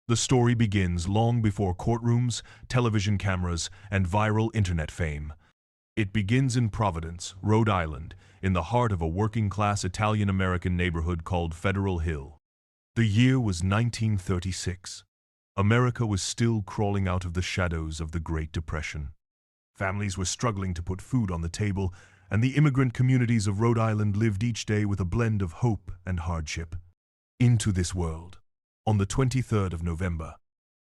The story begins long before courtrooms, television cameras, and viral internet fame. It begins in Providence, Rhode Island, in the heart of a working-class Italian-American neighborhood called Federal Hill. The year was 1936. America was still crawling out of the shadows of the Great Depression. Families were struggling to put food on the table, and the immigrant communities of Rhode Island lived each day with a blend of hope and hardship. Into this world, on the 23rd of November,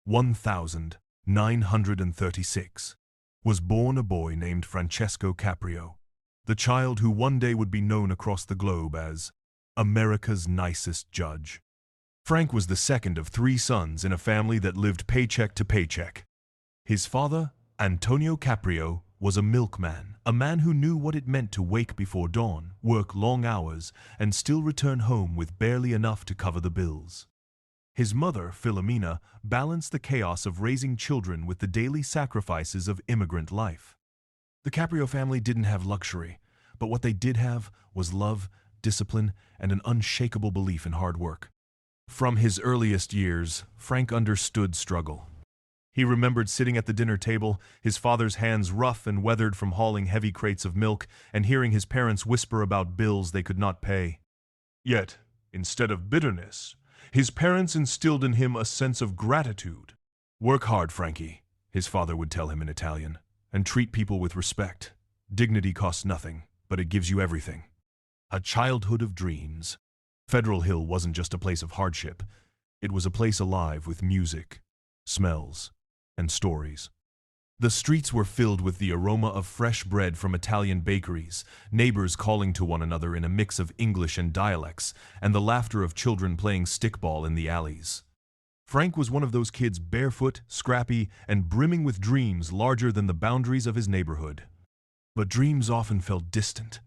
1936, was born a boy named Francesco Caprio, the child who one day would be known across the globe as America's nicest judge. Frank was the second of three sons in a family that lived paycheck to paycheck. His father, Antonio Caprio, was a milkman, a man who knew what it meant to wake before dawn, work long hours, and still return home with barely enough to cover the bills. His mother, Philomena, balanced the chaos of raising children with the daily sacrifices of immigrant life. The Caprio family didn't have luxury, but what they did have was love, discipline, and an unshakable belief in hard work. From his earliest years, Frank understood struggle. He remembered sitting at the dinner table, his father's hands rough and weathered from hauling heavy crates of milk, and hearing his parents whisper about bills they could not pay. Yet, instead of bitterness, his parents instilled in him a sense of gratitude. "Work hard, Frankie," his father would tell him in Italian, "and treat people with respect. Dignity costs nothing, but it gives you everything." A childhood of dreams. Federal Hill wasn't just a place of hardship. It was a place alive with music, smells, and stories. The streets were filled with the aroma of fresh bread from Italian bakeries, neighbors calling to one another in a mix of English and dialects, and the laughter of children playing stickball in the alleys. Frank was one of those kids barefoot, scrappy, and brimming with dreams larger than the boundaries of his neighborhood. But dreams often felt distant.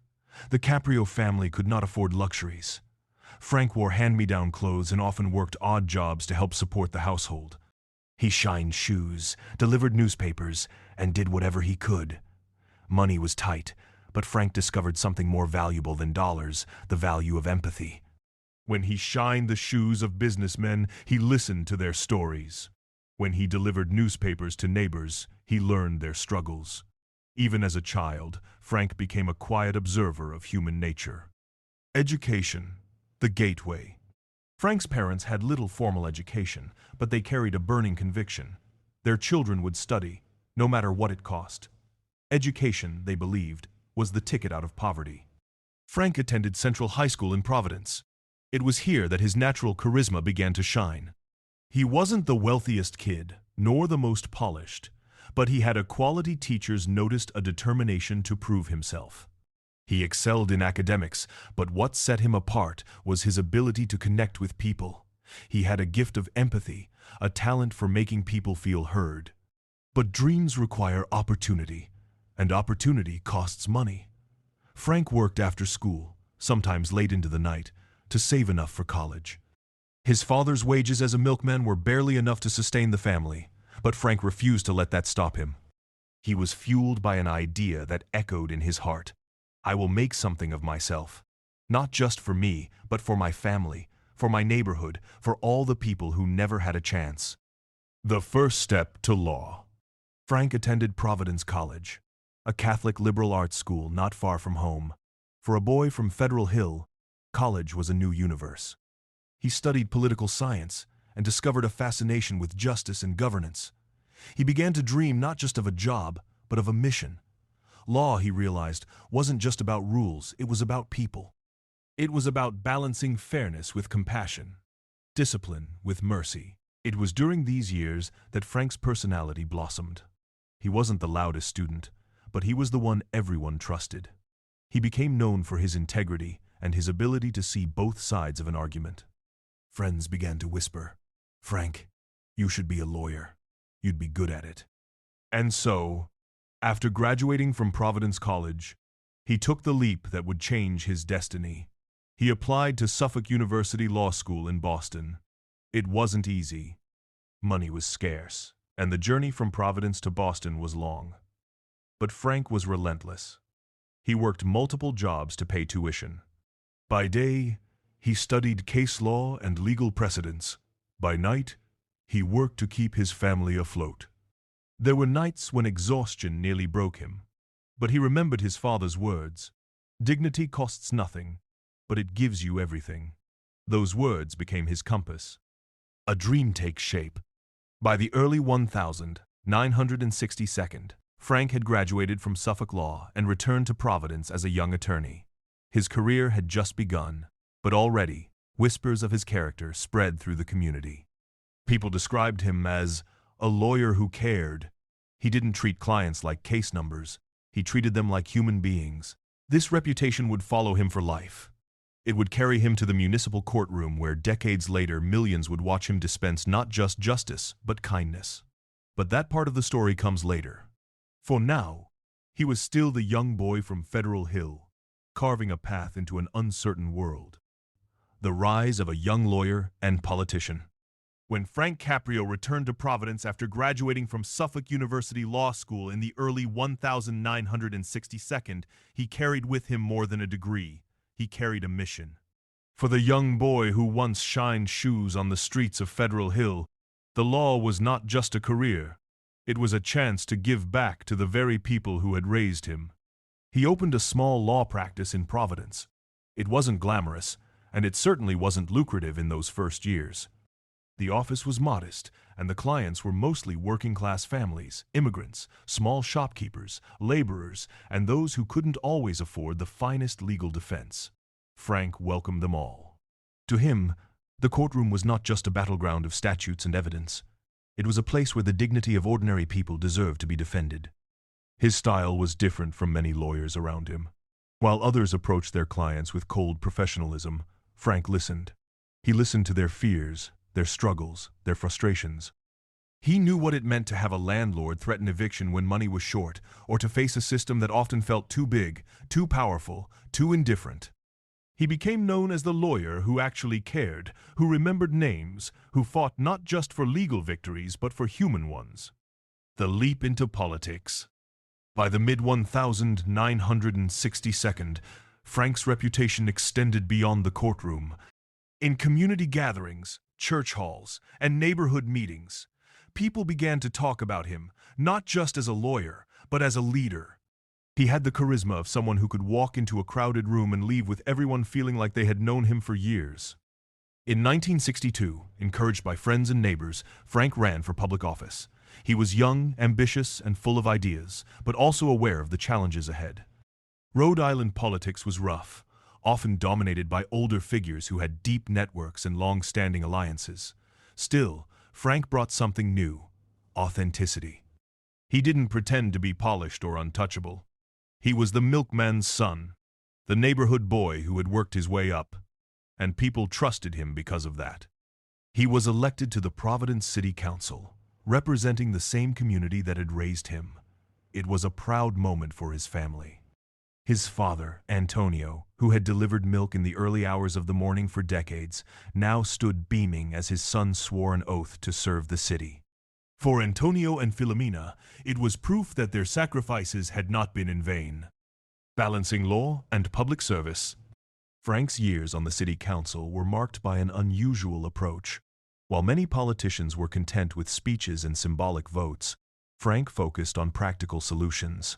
The Caprio family could not afford luxuries. Frank wore hand-me-down clothes and often worked odd jobs to help support the household. He shined shoes, delivered newspapers, and did whatever he could. Money was tight, but Frank discovered something more valuable than dollars, the value of empathy. When he shined the shoes of businessmen, he listened to their stories. When he delivered newspapers to neighbors, he learned their struggles. Even as a child, Frank became a quiet observer of human nature. Education, the gateway. Frank's parents had little formal education, but they carried a burning conviction. Their children would study, no matter what it cost. Education, they believed, was the ticket out of poverty. Frank attended Central High School in Providence. It was here that his natural charisma began to shine. He wasn't the wealthiest kid, nor the most polished, but he had a quality teachers noticed a determination to prove himself. He excelled in academics, but what set him apart was his ability to connect with people. He had a gift of empathy, a talent for making people feel heard. But dreams require opportunity, and opportunity costs money. Frank worked after school, sometimes late into the night, to save enough for college. His father's wages as a milkman were barely enough to sustain the family, but Frank refused to let that stop him. He was fueled by an idea that echoed in his heart. "I will make something of myself, not just for me, but for my family, for my neighborhood, for all the people who never had a chance." The first step to law. Frank attended Providence College, a Catholic liberal arts school not far from home. For a boy from Federal Hill, college was a new universe. He studied political science and discovered a fascination with justice and governance. He began to dream not just of a job, but of a mission. Law, he realized, wasn't just about rules, it was about people. It was about balancing fairness with compassion, discipline with mercy. It was during these years that Frank's personality blossomed. He wasn't the loudest student, but he was the one everyone trusted. He became known for his integrity and his ability to see both sides of an argument. Friends began to whisper, "Frank, you should be a lawyer. You'd be good at it." And so, after graduating from Providence College, he took the leap that would change his destiny. He applied to Suffolk University Law School in Boston. It wasn't easy. Money was scarce, and the journey from Providence to Boston was long. But Frank was relentless. He worked multiple jobs to pay tuition. By day, he studied case law and legal precedents. By night, He worked to keep his family afloat. There were nights when exhaustion nearly broke him, but he remembered his father's words. Dignity costs nothing, but it gives you everything. Those words became his compass. A dream takes shape. By the early 1962nd, Frank had graduated from Suffolk Law and returned to Providence as a young attorney. His career had just begun, but already, whispers of his character spread through the community. People described him as a lawyer who cared. He didn't treat clients like case numbers. He treated them like human beings. This reputation would follow him for life. It would carry him to the municipal courtroom where decades later millions would watch him dispense not just justice, but kindness. But that part of the story comes later. For now, he was still the young boy from Federal Hill, carving a path into an uncertain world. The rise of a young lawyer and politician. When Frank Caprio returned to Providence after graduating from Suffolk University Law School in the early 1962nd, he carried with him more than a degree. He carried a mission. For the young boy who once shined shoes on the streets of Federal Hill, the law was not just a career. It was a chance to give back to the very people who had raised him. He opened a small law practice in Providence. It wasn't glamorous, and it certainly wasn't lucrative in those first years. The office was modest, and the clients were mostly working-class families, immigrants, small shopkeepers, laborers, and those who couldn't always afford the finest legal defense. Frank welcomed them all. To him, the courtroom was not just a battleground of statutes and evidence. It was a place where the dignity of ordinary people deserved to be defended. His style was different from many lawyers around him. While others approached their clients with cold professionalism, Frank listened. He listened to their fears, their struggles, their frustrations. He knew what it meant to have a landlord threaten eviction when money was short, or to face a system that often felt too big, too powerful, too indifferent. He became known as the lawyer who actually cared, who remembered names, who fought not just for legal victories but for human ones. The leap into politics. By the mid-1962nd, Frank's reputation extended beyond the courtroom. In community gatherings, church halls, and neighborhood meetings, people began to talk about him, not just as a lawyer, but as a leader. He had the charisma of someone who could walk into a crowded room and leave with everyone feeling like they had known him for years. In 1962, encouraged by friends and neighbors, Frank ran for public office. He was young, ambitious, and full of ideas, but also aware of the challenges ahead. Rhode Island politics was rough, often dominated by older figures who had deep networks and long-standing alliances. Still, Frank brought something new: authenticity. He didn't pretend to be polished or untouchable. He was the milkman's son, the neighborhood boy who had worked his way up, and people trusted him because of that. He was elected to the Providence City Council, representing the same community that had raised him. It was a proud moment for his family. His father, Antonio, who had delivered milk in the early hours of the morning for decades, now stood beaming as his son swore an oath to serve the city. For Antonio and Filomena, it was proof that their sacrifices had not been in vain. Balancing law and public service. Frank's years on the city council were marked by an unusual approach. While many politicians were content with speeches and symbolic votes, Frank focused on practical solutions.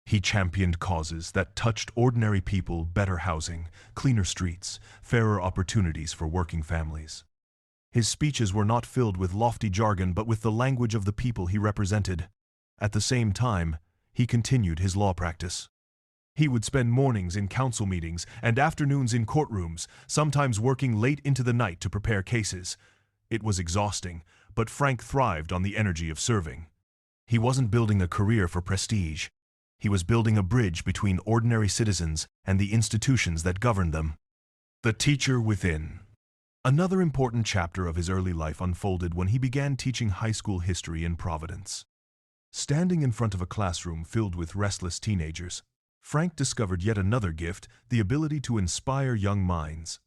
He championed causes that touched ordinary people: better housing, cleaner streets, fairer opportunities for working families. His speeches were not filled with lofty jargon but with the language of the people he represented. At the same time, he continued his law practice. He would spend mornings in council meetings and afternoons in courtrooms, sometimes working late into the night to prepare cases. It was exhausting, but Frank thrived on the energy of serving. He wasn't building a career for prestige. He was building a bridge between ordinary citizens and the institutions that governed them. The teacher within. Another important chapter of his early life unfolded when he began teaching high school history in Providence. Standing in front of a classroom filled with restless teenagers, Frank discovered yet another gift: the ability to inspire young minds.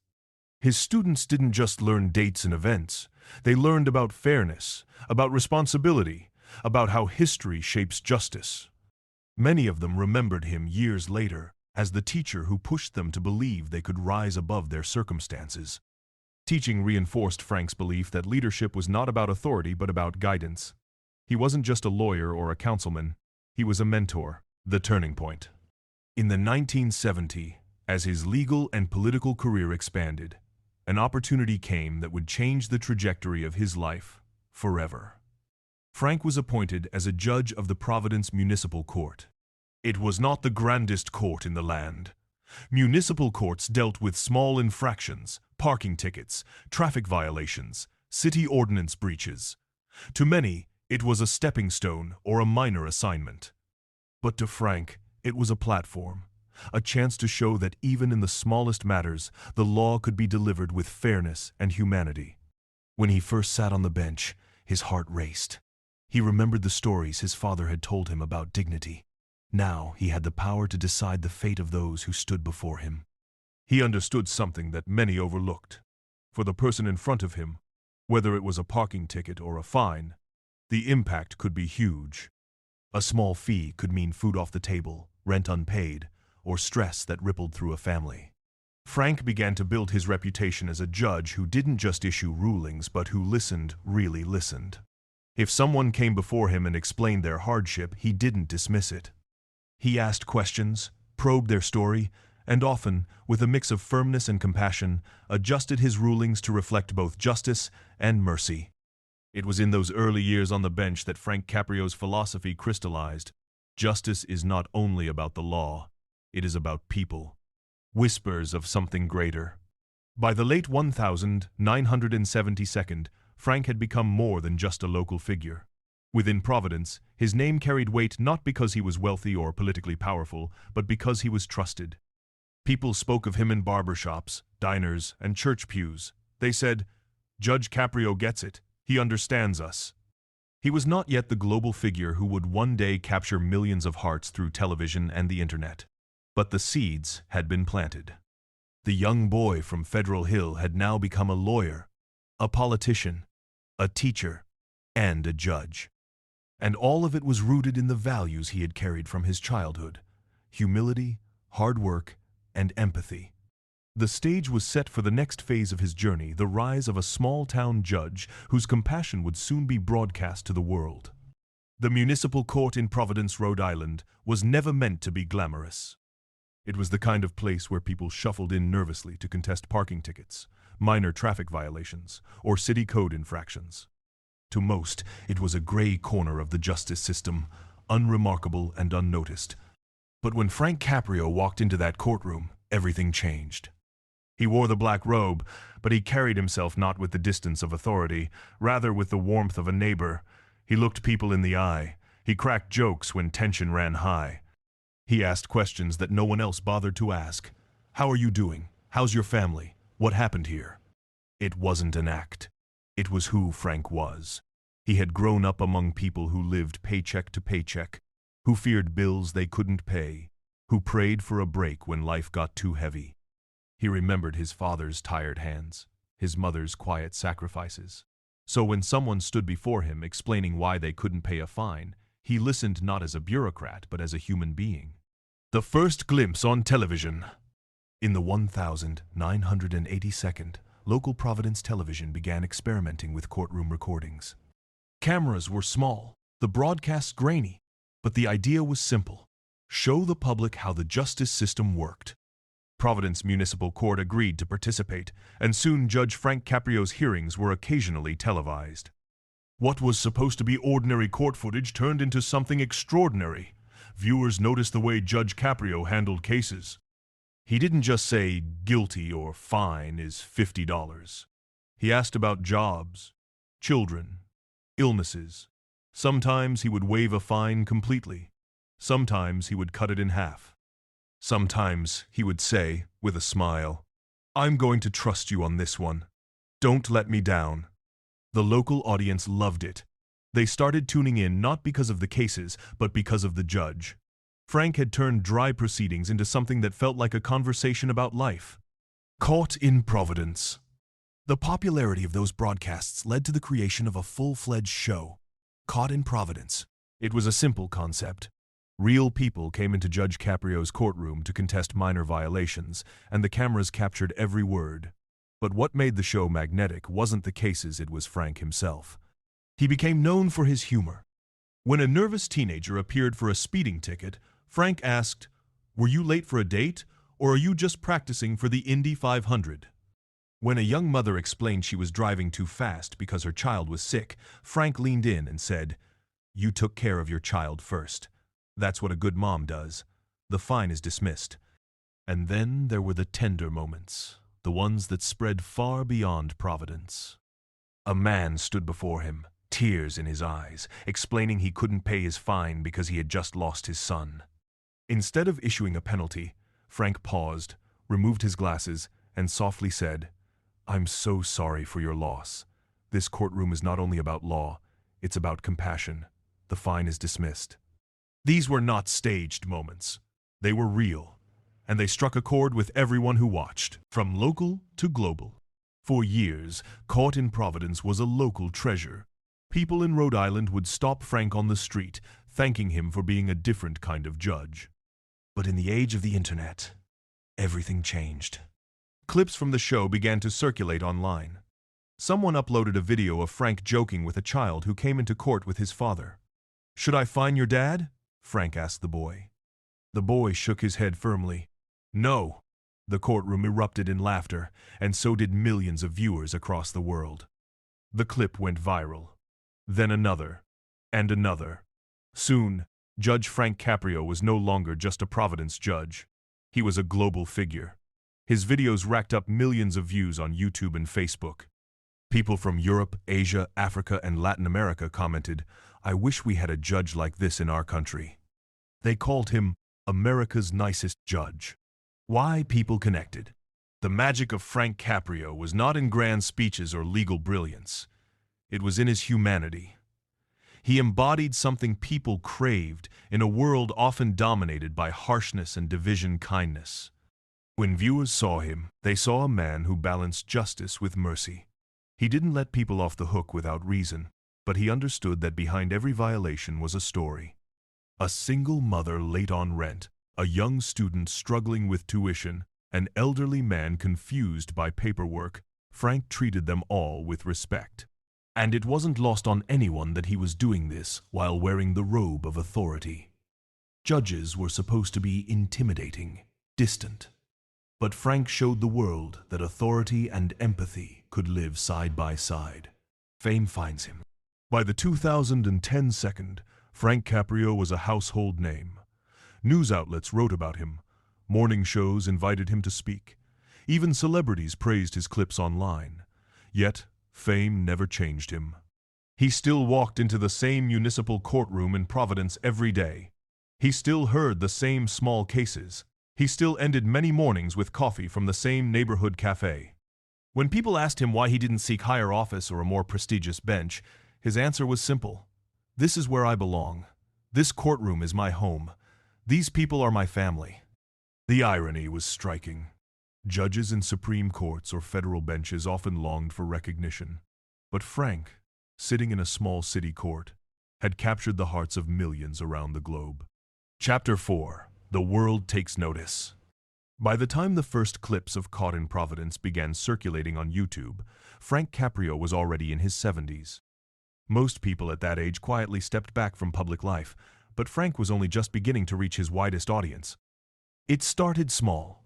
His students didn't just learn dates and events. They learned about fairness, about responsibility, about how history shapes justice. Many of them remembered him years later as the teacher who pushed them to believe they could rise above their circumstances. Teaching reinforced Frank's belief that leadership was not about authority but about guidance. He wasn't just a lawyer or a councilman, he was a mentor, the turning point. In the 1970s, as his legal and political career expanded, an opportunity came that would change the trajectory of his life forever. Frank was appointed as a judge of the Providence Municipal Court. It was not the grandest court in the land. Municipal courts dealt with small infractions, parking tickets, traffic violations, city ordinance breaches. To many, it was a stepping stone or a minor assignment. But to Frank, it was a platform, a chance to show that even in the smallest matters, the law could be delivered with fairness and humanity. When he first sat on the bench, his heart raced. He remembered the stories his father had told him about dignity. Now he had the power to decide the fate of those who stood before him. He understood something that many overlooked. For the person in front of him, whether it was a parking ticket or a fine, the impact could be huge. A small fee could mean food off the table, rent unpaid, or stress that rippled through a family. Frank began to build his reputation as a judge who didn't just issue rulings but who listened, really listened. If someone came before him and explained their hardship, he didn't dismiss it. He asked questions, probed their story, and often, with a mix of firmness and compassion, adjusted his rulings to reflect both justice and mercy. It was in those early years on the bench that Frank Caprio's philosophy crystallized. Justice is not only about the law, it is about people. Whispers of something greater. By the late 1972, Frank had become more than just a local figure. Within Providence, his name carried weight not because he was wealthy or politically powerful, but because he was trusted. People spoke of him in barbershops, diners, and church pews. They said, "Judge Caprio gets it. He understands us." He was not yet the global figure who would one day capture millions of hearts through television and the internet. But the seeds had been planted. The young boy from Federal Hill had now become a lawyer, a politician, a teacher, and a judge. And all of it was rooted in the values he had carried from his childhood: humility, hard work, and empathy. The stage was set for the next phase of his journey, the rise of a small-town judge whose compassion would soon be broadcast to the world. The municipal court in Providence, Rhode Island, was never meant to be glamorous. It was the kind of place where people shuffled in nervously to contest parking tickets, minor traffic violations, or city code infractions. To most, it was a gray corner of the justice system, unremarkable and unnoticed. But when Frank Caprio walked into that courtroom, everything changed. He wore the black robe, but he carried himself not with the distance of authority, rather with the warmth of a neighbor. He looked people in the eye. He cracked jokes when tension ran high. He asked questions that no one else bothered to ask. "How are you doing? How's your family? What happened here?" It wasn't an act. It was who Frank was. He had grown up among people who lived paycheck to paycheck, who feared bills they couldn't pay, who prayed for a break when life got too heavy. He remembered his father's tired hands, his mother's quiet sacrifices. So when someone stood before him explaining why they couldn't pay a fine, he listened not as a bureaucrat but as a human being. The first glimpse on television. In the 1982nd, local Providence television began experimenting with courtroom recordings. Cameras were small, the broadcasts grainy, but the idea was simple: show the public how the justice system worked. Providence Municipal Court agreed to participate, and soon Judge Frank Caprio's hearings were occasionally televised. What was supposed to be ordinary court footage turned into something extraordinary. Viewers noticed the way Judge Caprio handled cases. He didn't just say guilty or fine is $50. He asked about jobs, children, illnesses. Sometimes he would waive a fine completely. Sometimes he would cut it in half. Sometimes he would say, with a smile, "I'm going to trust you on this one. Don't let me down." The local audience loved it. They started tuning in not because of the cases, but because of the judge. Frank had turned dry proceedings into something that felt like a conversation about life. Caught in Providence. The popularity of those broadcasts led to the creation of a full-fledged show, Caught in Providence. It was a simple concept. Real people came into Judge Caprio's courtroom to contest minor violations, and the cameras captured every word. But what made the show magnetic wasn't the cases, it was Frank himself. He became known for his humor. When a nervous teenager appeared for a speeding ticket, Frank asked, "Were you late for a date, or are you just practicing for the Indy 500? When a young mother explained she was driving too fast because her child was sick, Frank leaned in and said, "You took care of your child first. That's what a good mom does. The fine is dismissed." And then there were the tender moments, the ones that spread far beyond Providence. A man stood before him, tears in his eyes, explaining he couldn't pay his fine because he had just lost his son. Instead of issuing a penalty, Frank paused, removed his glasses, and softly said, "I'm so sorry for your loss. This courtroom is not only about law, it's about compassion. The fine is dismissed." These were not staged moments. They were real, and they struck a chord with everyone who watched, from local to global. For years, Caught in Providence was a local treasure. People in Rhode Island would stop Frank on the street, thanking him for being a different kind of judge. But in the age of the internet, everything changed. Clips from the show began to circulate online. Someone uploaded a video of Frank joking with a child who came into court with his father. "Should I fine your dad?" Frank asked the boy. The boy shook his head firmly. "No." The courtroom erupted in laughter, and so did millions of viewers across the world. The clip went viral. Then another, and another. Soon, Judge Frank Caprio was no longer just a Providence judge. He was a global figure. His videos racked up millions of views on YouTube and Facebook. People from Europe, Asia, Africa, and Latin America commented, "I wish we had a judge like this in our country." They called him America's nicest judge. Why people connected? The magic of Frank Caprio was not in grand speeches or legal brilliance. It was in his humanity. He embodied something people craved in a world often dominated by harshness and division kindness. When viewers saw him, they saw a man who balanced justice with mercy. He didn't let people off the hook without reason, but he understood that behind every violation was a story. A single mother late on rent, a young student struggling with tuition, an elderly man confused by paperwork, Frank treated them all with respect. And it wasn't lost on anyone that he was doing this while wearing the robe of authority. Judges were supposed to be intimidating, distant. But Frank showed the world that authority and empathy could live side by side. Fame finds him. By the 2010 second, Frank Caprio was a household name. News outlets wrote about him. Morning shows invited him to speak. Even celebrities praised his clips online. Yet, fame never changed him. He still walked into the same municipal courtroom in Providence every day. He still heard the same small cases. He still ended many mornings with coffee from the same neighborhood cafe. When people asked him why he didn't seek higher office or a more prestigious bench, his answer was simple. "This is where I belong. This courtroom is my home. These people are my family." The irony was striking. Judges in Supreme Courts or federal benches often longed for recognition. But Frank, sitting in a small city court, had captured the hearts of millions around the globe. Chapter 4. The World Takes Notice. By the time the first clips of Caught in Providence began circulating on YouTube, Frank Caprio was already in his 70s. Most people at that age quietly stepped back from public life, but Frank was only just beginning to reach his widest audience. It started small.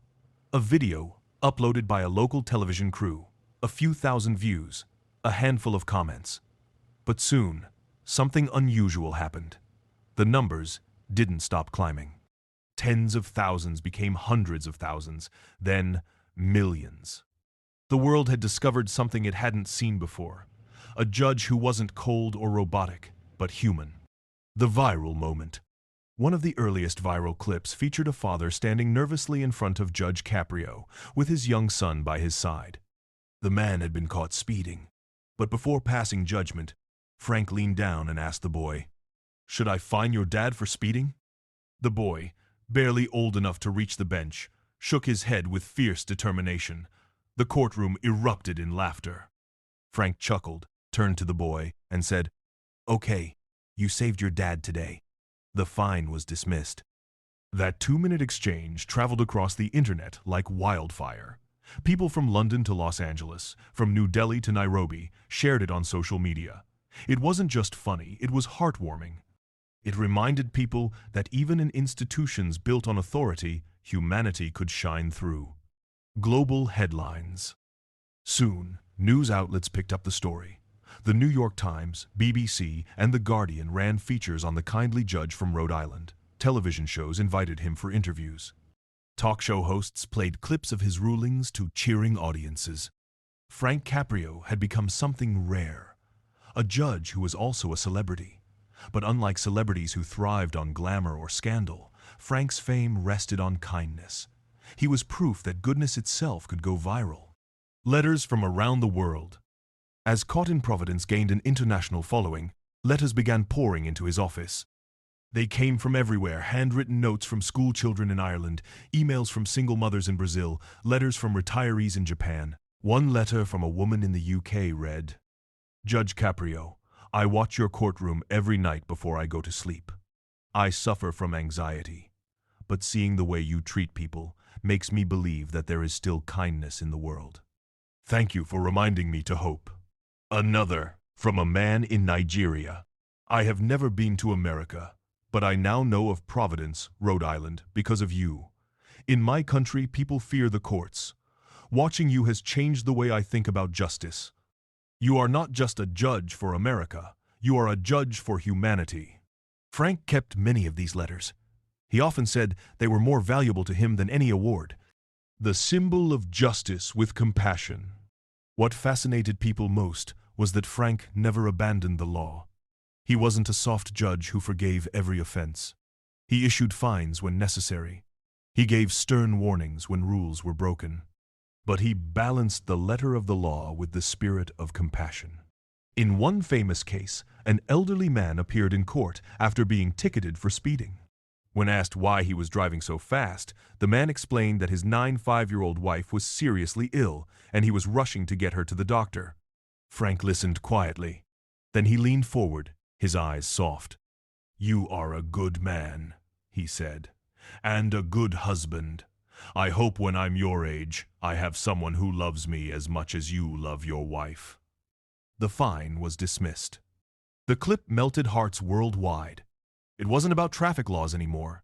A video uploaded by a local television crew, a few thousand views, a handful of comments. But soon, something unusual happened. The numbers didn't stop climbing. Tens of thousands became hundreds of thousands, then millions. The world had discovered something it hadn't seen before. A judge who wasn't cold or robotic, but human. The viral moment. One of the earliest viral clips featured a father standing nervously in front of Judge Caprio, with his young son by his side. The man had been caught speeding, but before passing judgment, Frank leaned down and asked the boy, "Should I fine your dad for speeding?" The boy, barely old enough to reach the bench, shook his head with fierce determination. The courtroom erupted in laughter. Frank chuckled, turned to the boy, and said, "Okay, you saved your dad today." The fine was dismissed. That 2-minute exchange traveled across the internet like wildfire. People from London to Los Angeles, from New Delhi to Nairobi, shared it on social media. It wasn't just funny, it was heartwarming. It reminded people that even in institutions built on authority, humanity could shine through. Global headlines. Soon, news outlets picked up the story. The New York Times, BBC, and The Guardian ran features on the kindly judge from Rhode Island. Television shows invited him for interviews. Talk show hosts played clips of his rulings to cheering audiences. Frank Caprio had become something rare, a judge who was also a celebrity. But unlike celebrities who thrived on glamour or scandal, Frank's fame rested on kindness. He was proof that goodness itself could go viral. Letters from around the world. As Caught in Providence gained an international following, letters began pouring into his office. They came from everywhere: handwritten notes from school children in Ireland, emails from single mothers in Brazil, letters from retirees in Japan. One letter from a woman in the UK read, "Judge Caprio, I watch your courtroom every night before I go to sleep. I suffer from anxiety, but seeing the way you treat people makes me believe that there is still kindness in the world. Thank you for reminding me to hope." Another, from a man in Nigeria. "I have never been to America, but I now know of Providence, Rhode Island, because of you. In my country, people fear the courts. Watching you has changed the way I think about justice. You are not just a judge for America, you are a judge for humanity." Frank kept many of these letters. He often said they were more valuable to him than any award. The symbol of justice with compassion. What fascinated people most was that Frank never abandoned the law. He wasn't a soft judge who forgave every offense. He issued fines when necessary. He gave stern warnings when rules were broken. But he balanced the letter of the law with the spirit of compassion. In one famous case, an elderly man appeared in court after being ticketed for speeding. When asked why he was driving so fast, the man explained that his 95-year-old wife was seriously ill and he was rushing to get her to the doctor. Frank listened quietly. Then he leaned forward, his eyes soft. "You are a good man," he said, "and a good husband. I hope when I'm your age, I have someone who loves me as much as you love your wife." The fine was dismissed. The clip melted hearts worldwide. It wasn't about traffic laws anymore.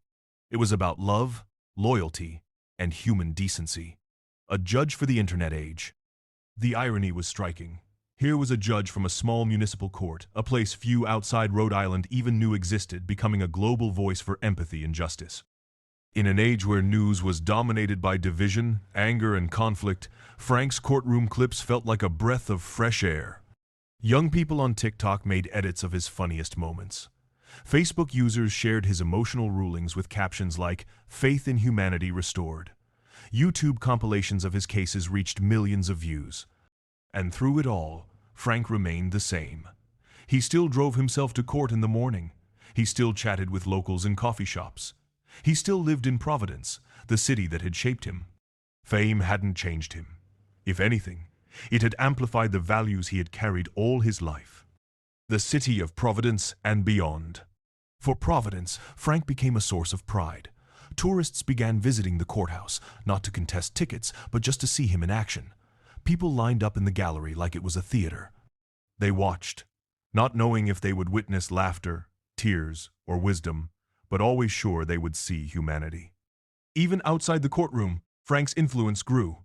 It was about love, loyalty, and human decency. A judge for the internet age. The irony was striking. Here was a judge from a small municipal court, a place few outside Rhode Island even knew existed, becoming a global voice for empathy and justice. In an age where news was dominated by division, anger, and conflict, Frank's courtroom clips felt like a breath of fresh air. Young people on TikTok made edits of his funniest moments. Facebook users shared his emotional rulings with captions like, "Faith in humanity restored." YouTube compilations of his cases reached millions of views. And through it all, Frank remained the same. He still drove himself to court in the morning. He still chatted with locals in coffee shops. He still lived in Providence, the city that had shaped him. Fame hadn't changed him. If anything, it had amplified the values he had carried all his life. The city of Providence and beyond. For Providence, Frank became a source of pride. Tourists began visiting the courthouse, not to contest tickets, but just to see him in action. People lined up in the gallery like it was a theater. They watched, not knowing if they would witness laughter, tears, or wisdom, but always sure they would see humanity. Even outside the courtroom, Frank's influence grew.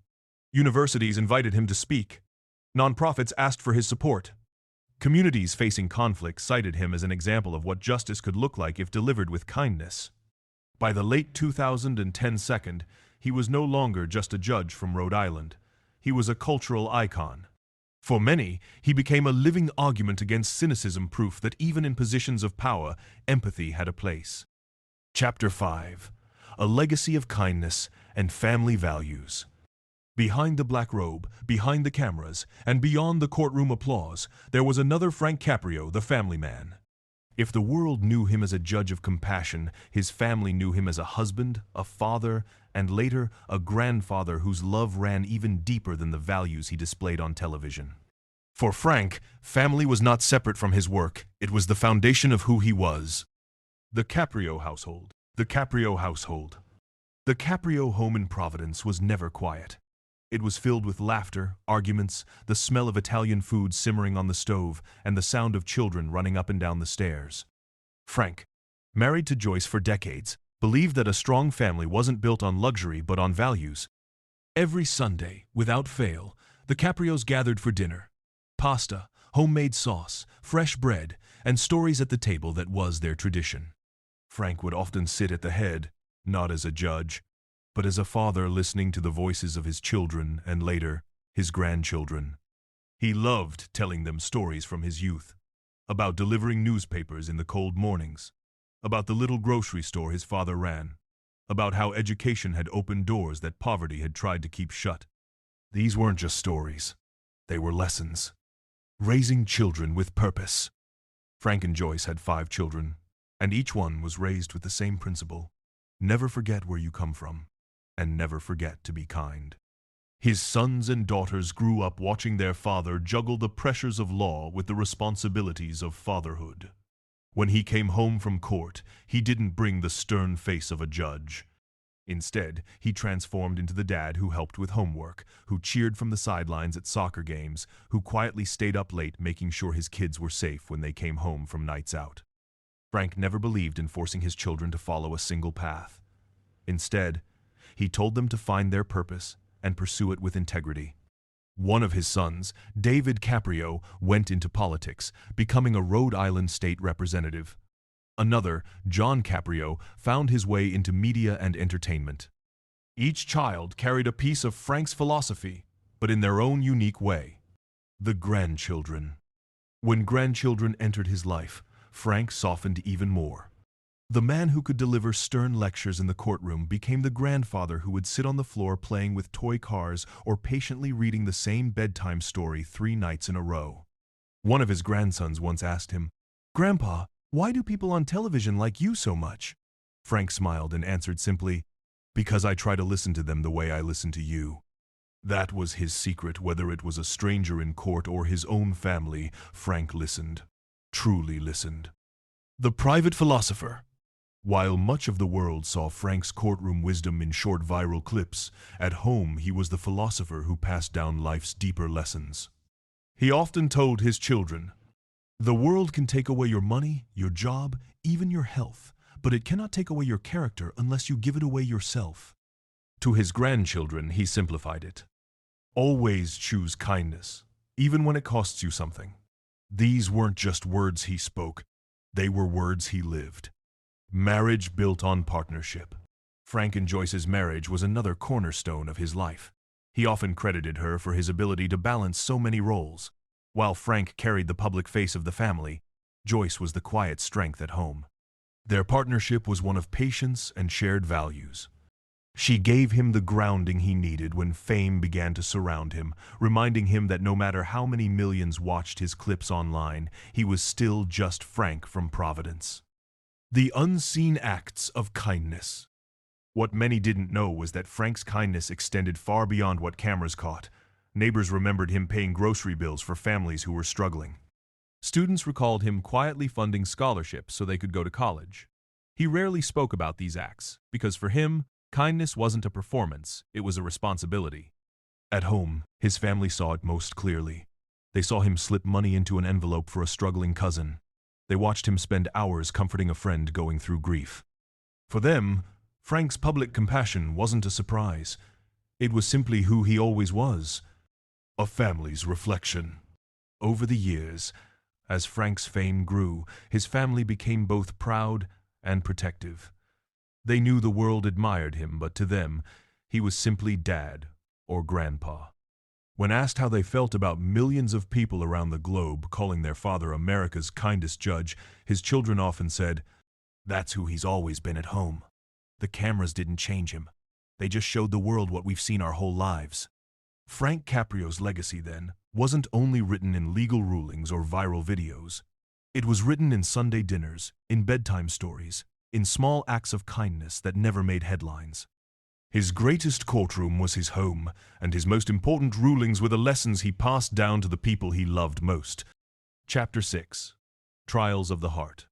Universities invited him to speak. Nonprofits asked for his support. Communities facing conflict cited him as an example of what justice could look like if delivered with kindness. By the late 2010, he was no longer just a judge from Rhode Island. He was a cultural icon. For many, he became a living argument against cynicism, proof that even in positions of power, empathy had a place. Chapter 5. A Legacy of Kindness and Family Values. Behind the black robe, behind the cameras, and beyond the courtroom applause, there was another Frank Caprio, the family man. If the world knew him as a judge of compassion, his family knew him as a husband, a father, and later, a grandfather whose love ran even deeper than the values he displayed on television. For Frank, family was not separate from his work. It was the foundation of who he was. The Caprio household. The Caprio household. The Caprio home in Providence was never quiet. It was filled with laughter, arguments, the smell of Italian food simmering on the stove, and the sound of children running up and down the stairs. Frank, married to Joyce for decades, believed that a strong family wasn't built on luxury but on values. Every Sunday, without fail, the Caprios gathered for dinner. Pasta, homemade sauce, fresh bread, and stories at the table that was their tradition. Frank would often sit at the head, not as a judge, but as a father listening to the voices of his children and later, his grandchildren. He loved telling them stories from his youth, about delivering newspapers in the cold mornings, about the little grocery store his father ran, about how education had opened doors that poverty had tried to keep shut. These weren't just stories. They were lessons. Raising children with purpose. Frank and Joyce had 5 children, and each one was raised with the same principle. Never forget where you come from, and never forget to be kind. His sons and daughters grew up watching their father juggle the pressures of law with the responsibilities of fatherhood. When he came home from court, he didn't bring the stern face of a judge. Instead, he transformed into the dad who helped with homework, who cheered from the sidelines at soccer games, who quietly stayed up late making sure his kids were safe when they came home from nights out. Frank never believed in forcing his children to follow a single path. Instead, he told them to find their purpose and pursue it with integrity. One of his sons, David Caprio, went into politics, becoming a Rhode Island state representative. Another, John Caprio, found his way into media and entertainment. Each child carried a piece of Frank's philosophy, but in their own unique way. The grandchildren. When grandchildren entered his life, Frank softened even more. The man who could deliver stern lectures in the courtroom became the grandfather who would sit on the floor playing with toy cars or patiently reading the same bedtime story 3 nights in a row. One of his grandsons once asked him, "Grandpa, why do people on television like you so much?" Frank smiled and answered simply, "Because I try to listen to them the way I listen to you." That was his secret. Whether it was a stranger in court or his own family, Frank listened. Truly listened. The private philosopher. While much of the world saw Frank's courtroom wisdom in short viral clips, at home he was the philosopher who passed down life's deeper lessons. He often told his children, "The world can take away your money, your job, even your health, but it cannot take away your character unless you give it away yourself." To his grandchildren, he simplified it. Always choose kindness, even when it costs you something. These weren't just words he spoke, they were words he lived. Marriage built on partnership. Frank and Joyce's marriage was another cornerstone of his life. He often credited her for his ability to balance so many roles. While Frank carried the public face of the family, Joyce was the quiet strength at home. Their partnership was one of patience and shared values. She gave him the grounding he needed when fame began to surround him, reminding him that no matter how many millions watched his clips online, he was still just Frank from Providence. The unseen acts of kindness. What many didn't know was that Frank's kindness extended far beyond what cameras caught. Neighbors remembered him paying grocery bills for families who were struggling. Students recalled him quietly funding scholarships so they could go to college. He rarely spoke about these acts, because for him, kindness wasn't a performance, it was a responsibility. At home, his family saw it most clearly. They saw him slip money into an envelope for a struggling cousin. They watched him spend hours comforting a friend going through grief. For them, Frank's public compassion wasn't a surprise. It was simply who he always was. A family's reflection. Over the years, as Frank's fame grew, his family became both proud and protective. They knew the world admired him, but to them, he was simply dad or grandpa. When asked how they felt about millions of people around the globe calling their father America's kindest judge, his children often said, "That's who he's always been at home. The cameras didn't change him. They just showed the world what we've seen our whole lives." Frank Caprio's legacy, then, wasn't only written in legal rulings or viral videos. It was written in Sunday dinners, in bedtime stories, in small acts of kindness that never made headlines. His greatest courtroom was his home, and his most important rulings were the lessons he passed down to the people he loved most. Chapter 6. Trials of the Heart.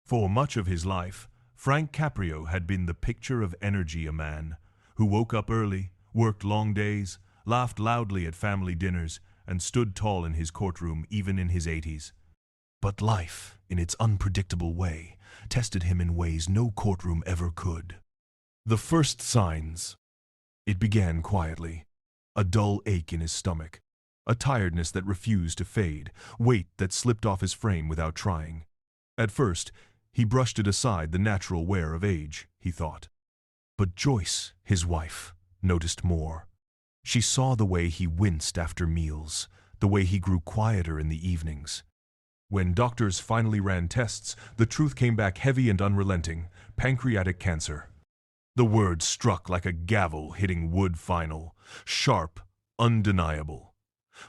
For much of his life, Frank Caprio had been the picture of energy, a man who woke up early, worked long days, laughed loudly at family dinners, and stood tall in his courtroom even in his 80s. But life, in its unpredictable way, tested him in ways no courtroom ever could. The first signs. It began quietly. A dull ache in his stomach, a tiredness that refused to fade, weight that slipped off his frame without trying. At first, he brushed it aside, the natural wear of age, he thought. But Joyce, his wife, noticed more. She saw the way he winced after meals, the way he grew quieter in the evenings. When doctors finally ran tests, the truth came back heavy and unrelenting: pancreatic cancer. The word struck like a gavel hitting wood, final, sharp, undeniable.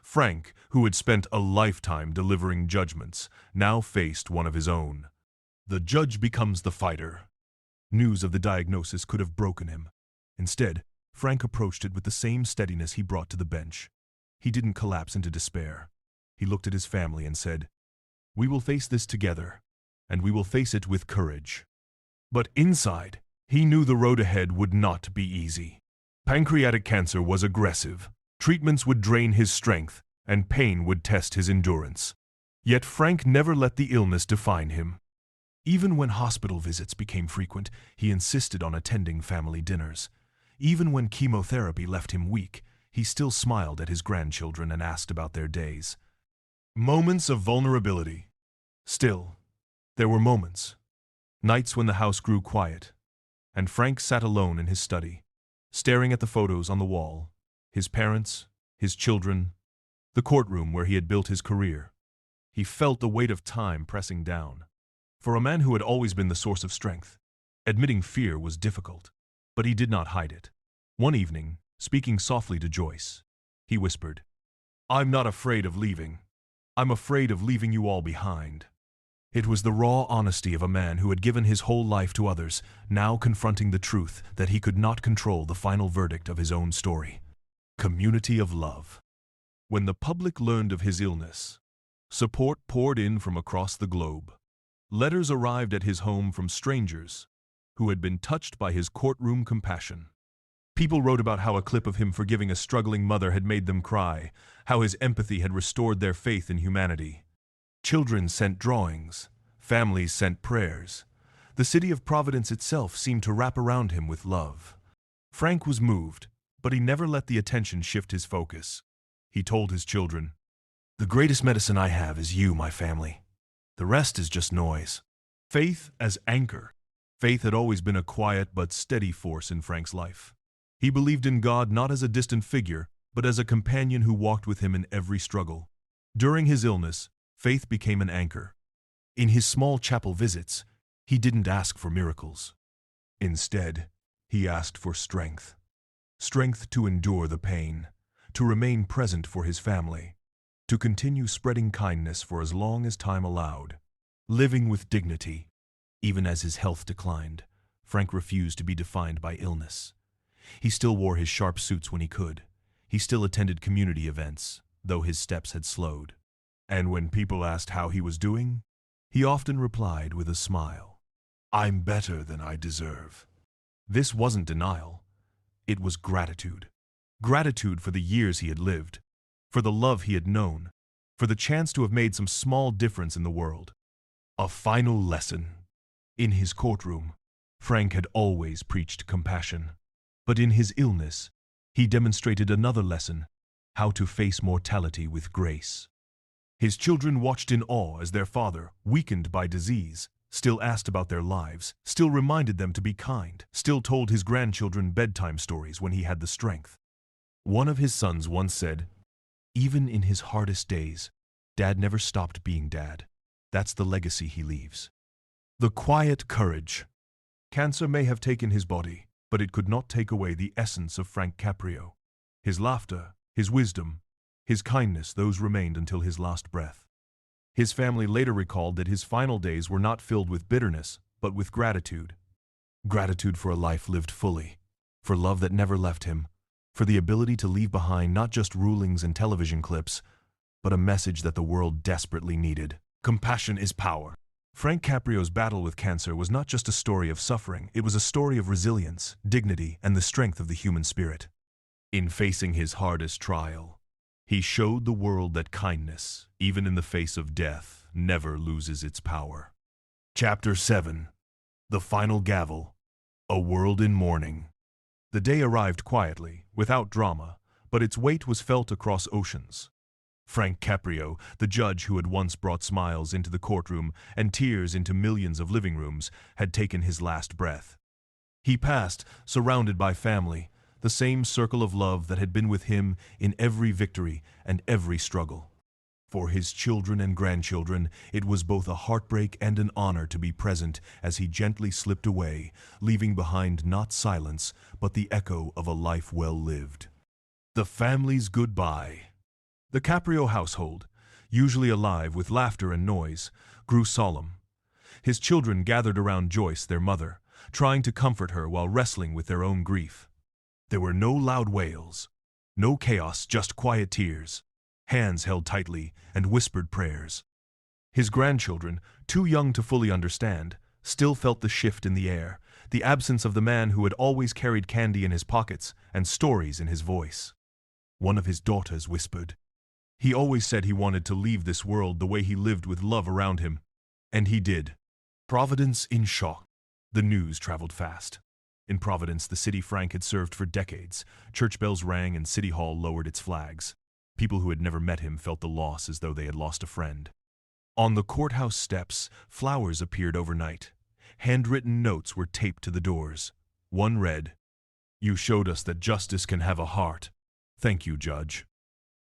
Frank, who had spent a lifetime delivering judgments, now faced one of his own. The judge becomes the fighter. News of the diagnosis could have broken him. Instead, Frank approached it with the same steadiness he brought to the bench. He didn't collapse into despair. He looked at his family and said, "We will face this together, and we will face it with courage." But inside, he knew the road ahead would not be easy. Pancreatic cancer was aggressive. Treatments would drain his strength, and pain would test his endurance. Yet Frank never let the illness define him. Even when hospital visits became frequent, he insisted on attending family dinners. Even when chemotherapy left him weak, he still smiled at his grandchildren and asked about their days. Moments of vulnerability. Still, there were moments. Nights when the house grew quiet, and Frank sat alone in his study, staring at the photos on the wall, his parents, his children, the courtroom where he had built his career. He felt the weight of time pressing down. For a man who had always been the source of strength, admitting fear was difficult, but he did not hide it. One evening, speaking softly to Joyce, he whispered, "I'm not afraid of leaving. I'm afraid of leaving you all behind." It was the raw honesty of a man who had given his whole life to others, now confronting the truth that he could not control the final verdict of his own story. Community of love. When the public learned of his illness, support poured in from across the globe. Letters arrived at his home from strangers who had been touched by his courtroom compassion. People wrote about how a clip of him forgiving a struggling mother had made them cry, how his empathy had restored their faith in humanity. Children sent drawings, families sent prayers. The city of Providence itself seemed to wrap around him with love. Frank was moved, but he never let the attention shift his focus. He told his children, "The greatest medicine I have is you, my family. The rest is just noise." Faith as anchor. Faith had always been a quiet but steady force in Frank's life. He believed in God not as a distant figure, but as a companion who walked with him in every struggle. During his illness, faith became an anchor. In his small chapel visits, he didn't ask for miracles. Instead, he asked for strength. Strength to endure the pain, to remain present for his family, to continue spreading kindness for as long as time allowed, living with dignity. Even as his health declined, Frank refused to be defined by illness. He still wore his sharp suits when he could. He still attended community events, though his steps had slowed. And when people asked how he was doing, he often replied with a smile, "I'm better than I deserve." This wasn't denial. It was gratitude. Gratitude for the years he had lived, for the love he had known, for the chance to have made some small difference in the world. A final lesson. In his courtroom, Frank had always preached compassion. But in his illness, he demonstrated another lesson: how to face mortality with grace. His children watched in awe as their father, weakened by disease, still asked about their lives, still reminded them to be kind, still told his grandchildren bedtime stories when he had the strength. One of his sons once said, "Even in his hardest days, Dad never stopped being Dad. That's the legacy he leaves." The quiet courage. Cancer may have taken his body, but it could not take away the essence of Frank Caprio. His laughter, his wisdom, his kindness, those remained until his last breath. His family later recalled that his final days were not filled with bitterness, but with gratitude. Gratitude for a life lived fully, for love that never left him, for the ability to leave behind not just rulings and television clips, but a message that the world desperately needed. Compassion is power. Frank Caprio's battle with cancer was not just a story of suffering, it was a story of resilience, dignity, and the strength of the human spirit. In facing his hardest trial, he showed the world that kindness, even in the face of death, never loses its power. Chapter 7. The Final Gavel. A World in Mourning. The day arrived quietly, without drama, but its weight was felt across oceans. Frank Caprio, the judge who had once brought smiles into the courtroom and tears into millions of living rooms, had taken his last breath. He passed, surrounded by family, the same circle of love that had been with him in every victory and every struggle. For his children and grandchildren, it was both a heartbreak and an honor to be present as he gently slipped away, leaving behind not silence, but the echo of a life well lived. The family's goodbye. The Caprio household, usually alive with laughter and noise, grew solemn. His children gathered around Joyce, their mother, trying to comfort her while wrestling with their own grief. There were no loud wails, no chaos, just quiet tears, hands held tightly, and whispered prayers. His grandchildren, too young to fully understand, still felt the shift in the air, the absence of the man who had always carried candy in his pockets and stories in his voice. One of his daughters whispered, "He always said he wanted to leave this world the way he lived with love around him." And he did. Providence in shock. The news traveled fast. In Providence, the city Frank had served for decades, church bells rang and City Hall lowered its flags. People who had never met him felt the loss as though they had lost a friend. On the courthouse steps, flowers appeared overnight. Handwritten notes were taped to the doors. One read, "You showed us that justice can have a heart. Thank you, Judge."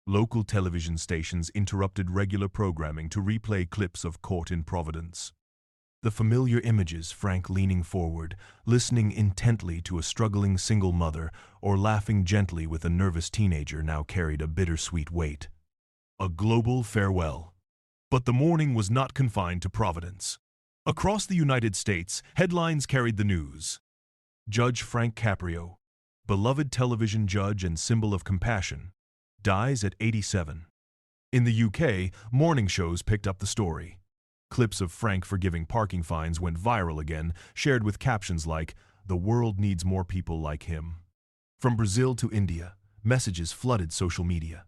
Local television stations interrupted regular programming to replay clips of Court in Providence. The familiar images, Frank leaning forward, listening intently to a struggling single mother, or laughing gently with a nervous teenager, now carried a bittersweet weight. A global farewell. But the mourning was not confined to Providence. Across the United States, headlines carried the news. Judge Frank Caprio, beloved television judge and symbol of compassion, dies at 87. In the UK, morning shows picked up the story. Clips of Frank forgiving parking fines went viral again, shared with captions like, "The world needs more people like him." From Brazil to India, messages flooded social media.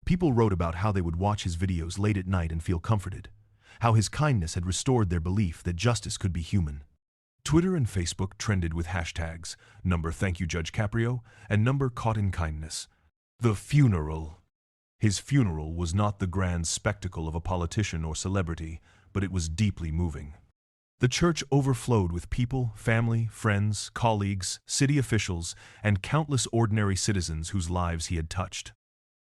People wrote about how they would watch his videos late at night and feel comforted, how his kindness had restored their belief that justice could be human. Twitter and Facebook trended with hashtags, #Thank you Judge Caprio, and #Caught in Kindness. The funeral. His funeral was not the grand spectacle of a politician or celebrity, but it was deeply moving. The church overflowed with people, family, friends, colleagues, city officials, and countless ordinary citizens whose lives he had touched.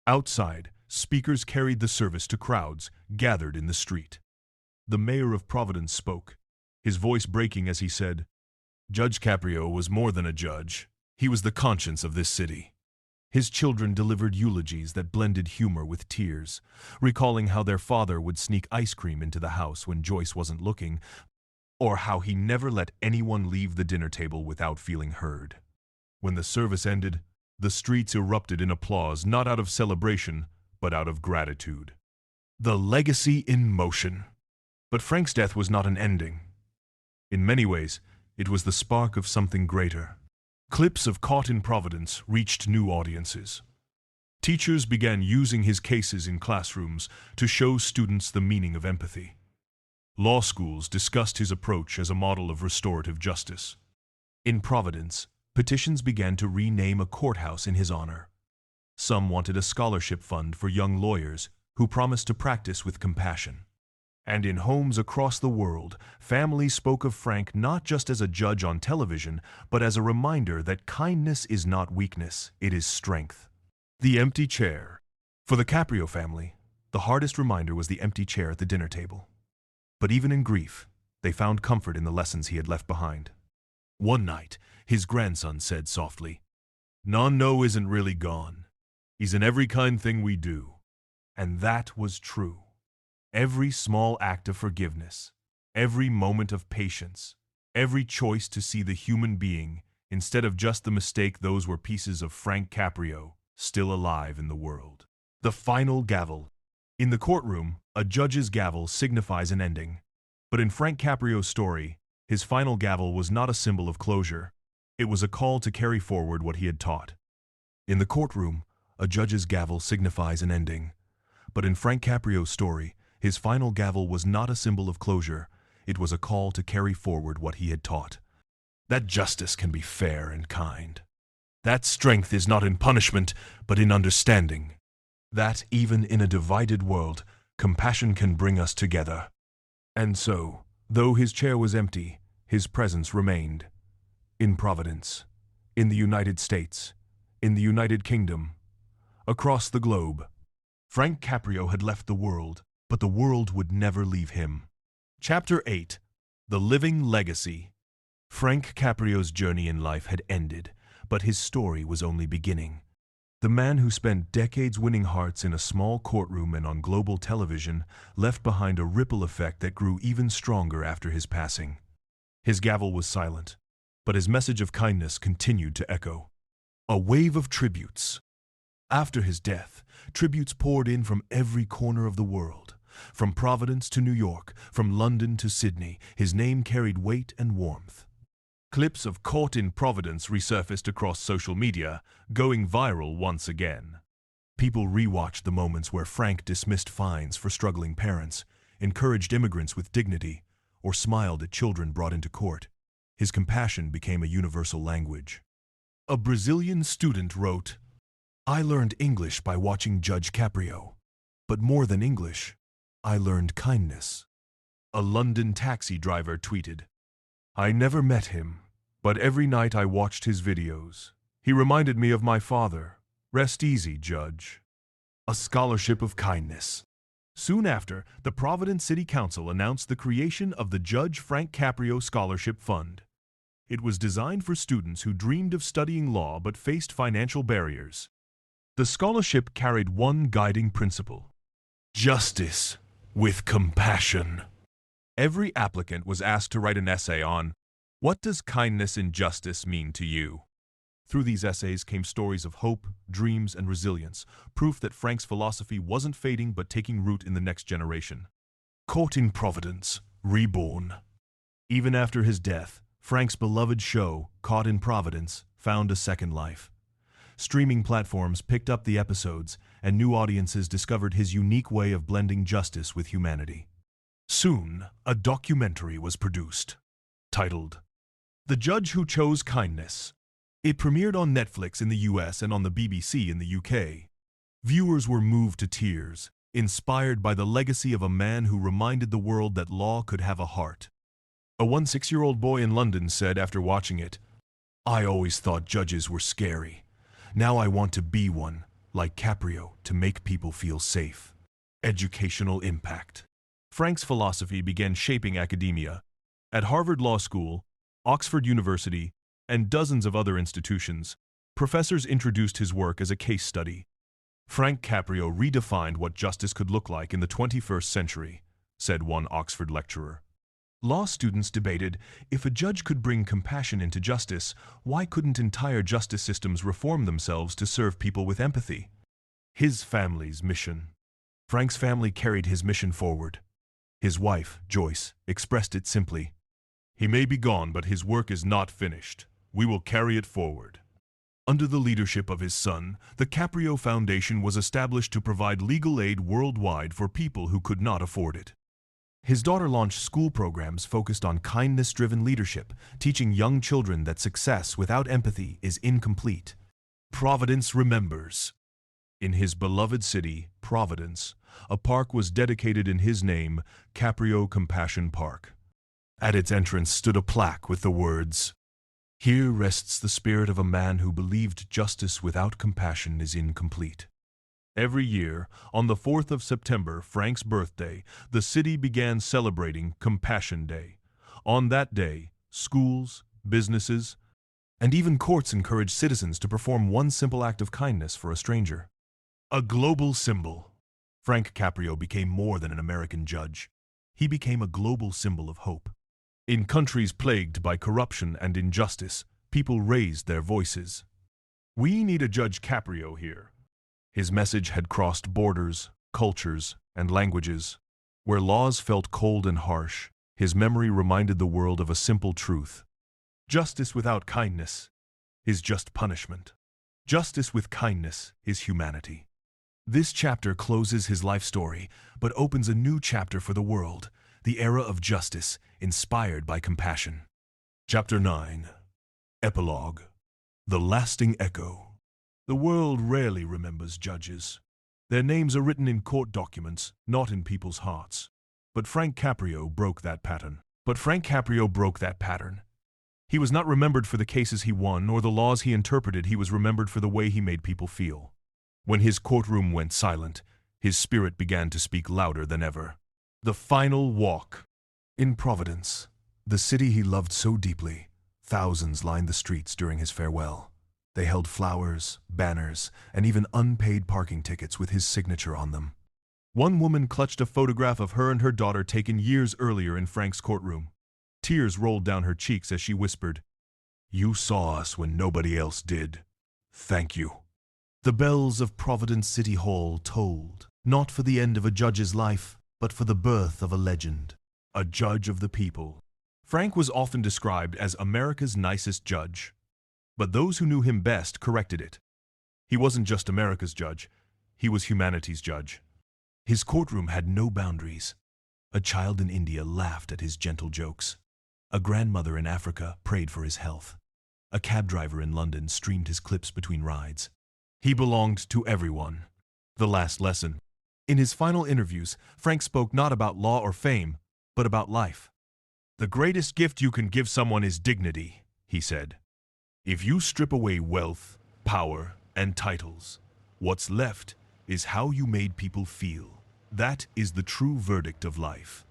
Outside, speakers carried the service to crowds gathered in the street. The mayor of Providence spoke, his voice breaking as he said, "Judge Caprio was more than a judge. He was the conscience of this city." His children delivered eulogies that blended humor with tears, recalling how their father would sneak ice cream into the house when Joyce wasn't looking, or how he never let anyone leave the dinner table without feeling heard. When the service ended, the streets erupted in applause, not out of celebration, but out of gratitude. The legacy in motion. But Frank's death was not an ending. In many ways, it was the spark of something greater. Clips of Caught in Providence reached new audiences. Teachers began using his cases in classrooms to show students the meaning of empathy. Law schools discussed his approach as a model of restorative justice. In Providence, petitions began to rename a courthouse in his honor. Some wanted a scholarship fund for young lawyers who promised to practice with compassion. And in homes across the world, families spoke of Frank not just as a judge on television, but as a reminder that kindness is not weakness, it is strength. The empty chair. For the Caprio family, the hardest reminder was the empty chair at the dinner table. But even in grief, they found comfort in the lessons he had left behind. One night, his grandson said softly, "No isn't really gone. He's in every kind thing we do." And that was true. Every small act of forgiveness, every moment of patience, every choice to see the human being instead of just the mistake, those were pieces of Frank Caprio, still alive in the world. The final gavel. In the courtroom, a judge's gavel signifies an ending. But in Frank Caprio's story, his final gavel was not a symbol of closure. It was a call to carry forward what he had taught. In the courtroom, a judge's gavel signifies an ending. But in Frank Caprio's story, his final gavel was not a symbol of closure. It was a call to carry forward what he had taught. That justice can be fair and kind. That strength is not in punishment, but in understanding. That even in a divided world, compassion can bring us together. And so, though his chair was empty, his presence remained. In Providence, in the United States, in the United Kingdom, across the globe. Frank Caprio had left the world, but the world would never leave him. Chapter 8. The Living Legacy. Frank Caprio's journey in life had ended, but his story was only beginning. The man who spent decades winning hearts in a small courtroom and on global television left behind a ripple effect that grew even stronger after his passing. His gavel was silent, but his message of kindness continued to echo. A wave of tributes. After his death, tributes poured in from every corner of the world. From Providence to New York, from London to Sydney, his name carried weight and warmth. Clips of Court in Providence resurfaced across social media, going viral once again. People rewatched the moments where Frank dismissed fines for struggling parents, encouraged immigrants with dignity, or smiled at children brought into court. His compassion became a universal language. A Brazilian student wrote, "I learned English by watching Judge Caprio. But more than English, I learned kindness." A London taxi driver tweeted, "I never met him, but every night I watched his videos. He reminded me of my father. Rest easy, Judge." A scholarship of kindness. Soon after, the Providence City Council announced the creation of the Judge Frank Caprio Scholarship Fund. It was designed for students who dreamed of studying law but faced financial barriers. The scholarship carried one guiding principle: justice with compassion. Every applicant was asked to write an essay on, "What does kindness and justice mean to you?" Through these essays came stories of hope, dreams, and resilience, proof that Frank's philosophy wasn't fading but taking root in the next generation. Caught in Providence, reborn. Even after his death, Frank's beloved show, Caught in Providence, found a second life. Streaming platforms picked up the episodes, and new audiences discovered his unique way of blending justice with humanity. Soon, a documentary was produced, titled The Judge Who Chose Kindness. It premiered on Netflix in the US and on the BBC in the UK. Viewers were moved to tears, inspired by the legacy of a man who reminded the world that law could have a heart. A 16-year-old boy in London said after watching it, "I always thought judges were scary. Now I want to be one, like Caprio, to make people feel safe." Educational impact. Frank's philosophy began shaping academia. At Harvard Law School, Oxford University, and dozens of other institutions, professors introduced his work as a case study. Frank Caprio redefined what justice could look like in the 21st century, said one Oxford lecturer. Law students debated, if a judge could bring compassion into justice, why couldn't entire justice systems reform themselves to serve people with empathy? His family's mission. Frank's family carried his mission forward. His wife, Joyce, expressed it simply, "He may be gone, but his work is not finished. We will carry it forward." Under the leadership of his son, the Caprio Foundation was established to provide legal aid worldwide for people who could not afford it. His daughter launched school programs focused on kindness-driven leadership, teaching young children that success without empathy is incomplete. Providence remembers. In his beloved city, Providence, a park was dedicated in his name, Caprio Compassion Park. At its entrance stood a plaque with the words, "Here rests the spirit of a man who believed justice without compassion is incomplete." Every year, on the 4th of September, Frank's birthday, the city began celebrating Compassion Day. On that day, schools, businesses, and even courts encouraged citizens to perform one simple act of kindness for a stranger. A global symbol. Frank Caprio became more than an American judge. He became a global symbol of hope. In countries plagued by corruption and injustice, people raised their voices. "We need a Judge Caprio here." His message had crossed borders, cultures, and languages. Where laws felt cold and harsh, his memory reminded the world of a simple truth. Justice without kindness is just punishment. Justice with kindness is humanity. This chapter closes his life story, but opens a new chapter for the world, the era of justice, inspired by compassion. Chapter 9. Epilogue. The lasting echo. The world rarely remembers judges. Their names are written in court documents, not in people's hearts. But Frank Caprio broke that pattern. He was not remembered for the cases he won or the laws he interpreted. He was remembered for the way he made people feel. When his courtroom went silent, his spirit began to speak louder than ever. The final walk. In Providence, the city he loved so deeply, thousands lined the streets during his farewell. They held flowers, banners, and even unpaid parking tickets with his signature on them. One woman clutched a photograph of her and her daughter taken years earlier in Frank's courtroom. Tears rolled down her cheeks as she whispered, "You saw us when nobody else did. Thank you." The bells of Providence City Hall tolled, not for the end of a judge's life, but for the birth of a legend, a judge of the people. Frank was often described as America's nicest judge, but those who knew him best corrected it. He wasn't just America's judge, he was humanity's judge. His courtroom had no boundaries. A child in India laughed at his gentle jokes. A grandmother in Africa prayed for his health. A cab driver in London streamed his clips between rides. He belonged to everyone. The last lesson. In his final interviews, Frank spoke not about law or fame, but about life. "The greatest gift you can give someone is dignity," he said. "If you strip away wealth, power, and titles, what's left is how you made people feel. That is the true verdict of life."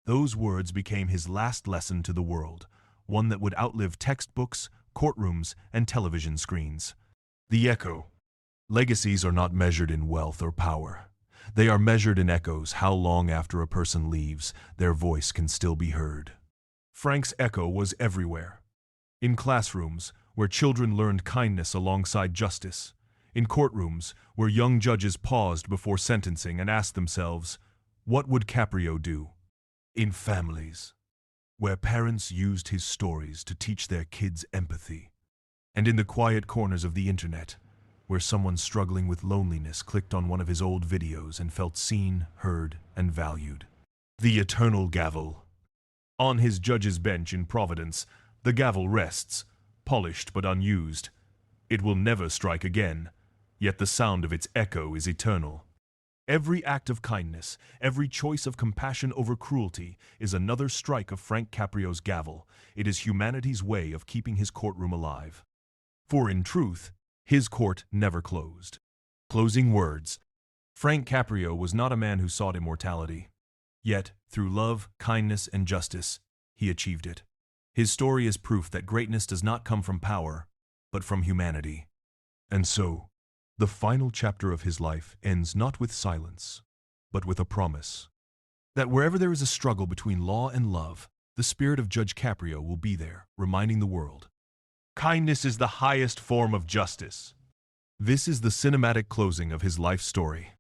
Those words became his last lesson to the world, one that would outlive textbooks, courtrooms, and television screens. The echo. Legacies are not measured in wealth or power. They are measured in echoes. How long after a person leaves, their voice can still be heard. Frank's echo was everywhere. In classrooms, where children learned kindness alongside justice. In courtrooms, where young judges paused before sentencing and asked themselves, what would Caprio do? In families, where parents used his stories to teach their kids empathy. And in the quiet corners of the internet, where someone struggling with loneliness clicked on one of his old videos and felt seen, heard, and valued. The eternal gavel. On his judge's bench in Providence, the gavel rests, polished but unused. It will never strike again, yet the sound of its echo is eternal. Every act of kindness, every choice of compassion over cruelty is another strike of Frank Caprio's gavel. It is humanity's way of keeping his courtroom alive. For in truth, his court never closed. Closing words. Frank Caprio was not a man who sought immortality. Yet, through love, kindness, and justice, he achieved it. His story is proof that greatness does not come from power, but from humanity. And so, the final chapter of his life ends not with silence, but with a promise. That wherever there is a struggle between law and love, the spirit of Judge Caprio will be there, reminding the world. Kindness is the highest form of justice. This is the cinematic closing of his life story.